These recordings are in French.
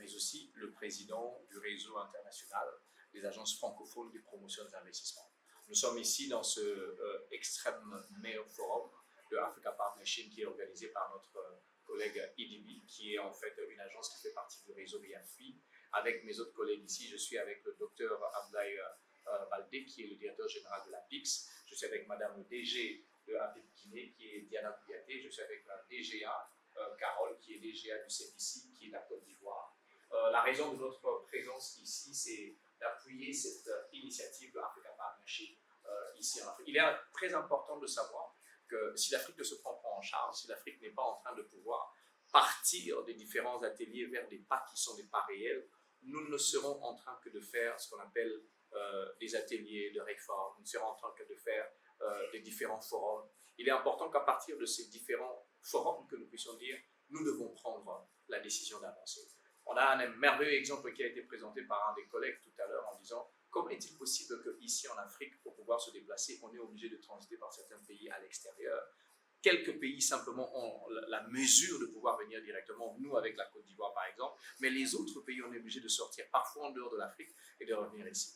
mais aussi le président du réseau international des agences francophones de promotion des investissements. Nous sommes ici dans ce extrême meilleur forum de Africa Partnership qui est organisé par notre collègue IDB, qui est en fait une agence qui fait partie du réseau BFI. Avec mes autres collègues ici, je suis avec le docteur Abdoulaye Baldé, qui est le directeur général de l'APIX. Je suis avec madame le DG de APIX Guinée, qui est Diana Kouyaté. Je suis avec la DGA, Carole, qui est DGA du CDC, qui est de la Côte d'Ivoire. La raison de notre présence ici, c'est d'appuyer cette initiative de Africa Partnership ici en Afrique. Il est très important de savoir que si l'Afrique ne se prend pas en charge, si l'Afrique n'est pas en train de pouvoir partir des différents ateliers vers des pas qui sont des pas réels, nous ne serons en train que de faire ce qu'on appelle des ateliers de réforme, nous serons en train que de faire des différents forums. Il est important qu'à partir de ces différents forums que nous puissions dire, nous devons prendre la décision d'avancer. On a un merveilleux exemple qui a été présenté par un des collègues tout à l'heure en disant comment est-il possible qu'ici en Afrique, pour pouvoir se déplacer, on est obligé de transiter par certains pays à l'extérieur. Quelques pays simplement ont la mesure de pouvoir venir directement, nous avec la Côte d'Ivoire par exemple, mais les autres pays, on est obligé de sortir parfois en dehors de l'Afrique et de revenir ici.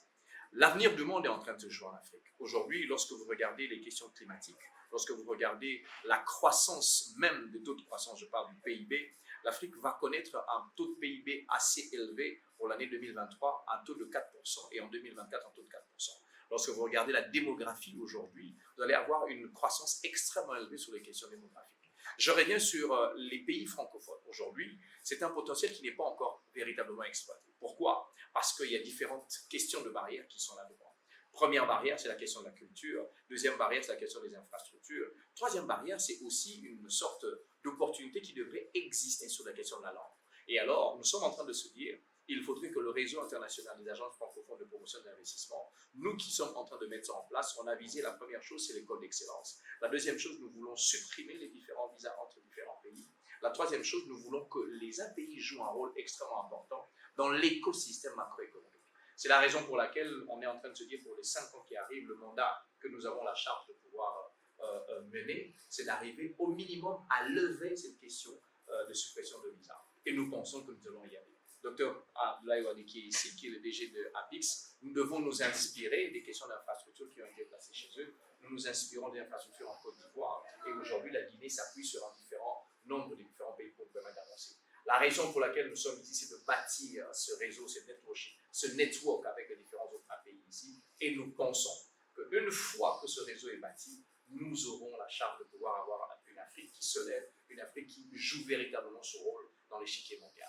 L'avenir du monde est en train de se jouer en Afrique. Aujourd'hui, lorsque vous regardez les questions climatiques, lorsque vous regardez la croissance même des taux de croissance, je parle du PIB, l'Afrique va connaître un taux de PIB assez élevé pour l'année 2023, un taux de 4%, et en 2024, un taux de 4%. Lorsque vous regardez la démographie aujourd'hui, vous allez avoir une croissance extrêmement élevée sur les questions démographiques. Je reviens sur les pays francophones. Aujourd'hui, c'est un potentiel qui n'est pas encore véritablement exploité. Pourquoi? Parce qu'il y a différentes questions de barrières qui sont là-dedans. Première barrière, c'est la question de la culture. Deuxième barrière, c'est la question des infrastructures. Troisième barrière, c'est aussi une sorte d'opportunité qui devrait exister sur la question de la langue. Et alors, nous sommes en train de se dire, il faudrait que le réseau international des agences francophones de promotion d'investissement, nous qui sommes en train de mettre ça en place, on a visé la première chose, c'est l'école d'excellence. La deuxième chose, nous voulons supprimer les différents visas entre différents pays. La troisième chose, nous voulons que les API jouent un rôle extrêmement important dans l'écosystème macroéconomique. C'est la raison pour laquelle on est en train de se dire, pour les 5 ans qui arrivent, le mandat que nous avons la charge de pouvoir mener, c'est d'arriver au minimum à lever cette question de suppression de visa. Et nous pensons que nous allons y arriver. Docteur Abdoulaye Baldé qui est ici, qui est le DG de APIX, nous devons nous inspirer des questions d'infrastructure qui ont été placées chez eux. Nous nous inspirons des infrastructures en Côte d'Ivoire et aujourd'hui la Guinée s'appuie sur un nombre de différents pays pour nous permettre d'avancer. La raison pour laquelle nous sommes ici, c'est de bâtir ce réseau, ce network avec les différents autres pays ici, et nous pensons qu'une fois que ce réseau est bâti, nous aurons la charge de pouvoir avoir une Afrique qui se lève, une Afrique qui joue véritablement son rôle dans l'échiquier mondial.